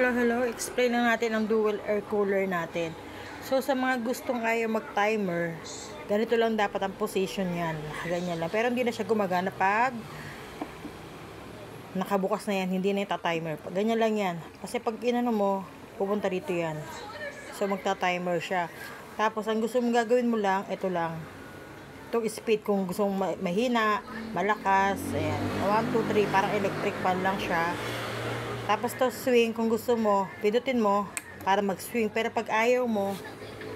Hello. Explain na natin ang dual air cooler natin. So, sa mga gustong ayaw mag-timer, ganito lang dapat ang position yan. Ganyan lang. Pero hindi na siya gumagana pag nakabukas na yan. Hindi na yung timer. Ganyan lang yan. Kasi pag inano mo, pupunta dito yan. So, magta-timer siya. Tapos, ang gusto mong gagawin mo lang, ito lang. Itong speed, kung gusto mong mahina, malakas, ayan. 1, 2, 3, parang electric fan lang siya. Tapos to swing, kung gusto mo, pindutin mo para mag-swing. Pero pag ayaw mo,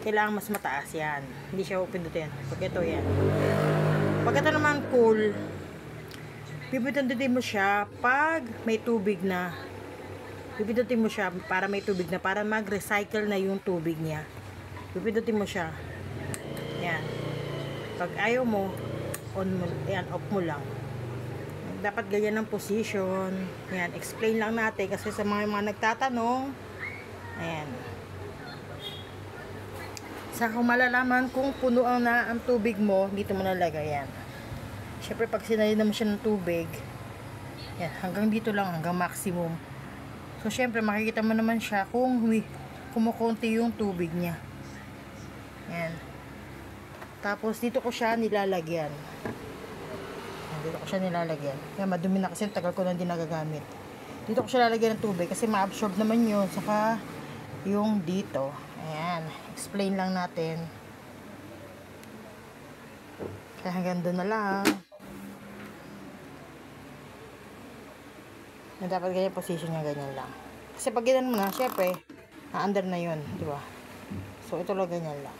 kailangan mas mataas yan. Hindi siya pindutin. Pag ito yan. Pag ito naman cool, pindutin mo siya pag may tubig na. Pindutin mo siya para may tubig na. Para mag-recycle na yung tubig niya. Pindutin mo siya. Yan. Pag ayaw mo, on mo, yan, off mo lang. Dapat ganyan ang position. Ayan, explain lang natin kasi sa mga nagtatanong. Ayan. Sa kung malalaman kung puno na ang tubig mo, dito mo nalagay yan. Siyempre pag sinali naman siya ng tubig, yan, hanggang dito lang, hanggang maximum. So siyempre makikita mo naman siya kung kumukunti yung tubig niya. Ayan. Tapos dito ko siya nilalagyan. Dito ko siya nilalagyan. Kaya madumi na kasi tagal ko na hindi nagagamit. Dito ko siya lalagyan ng tubig kasi ma-absorb naman yun. Saka yung dito. Ayan. Explain lang natin. Kaya hanggang doon na lang. Na dapat ganyan position niya, ganyan lang. Kasi pag ganyan mo na, syempre, na-under na yun. Diba? So, ito lang ganyan lang.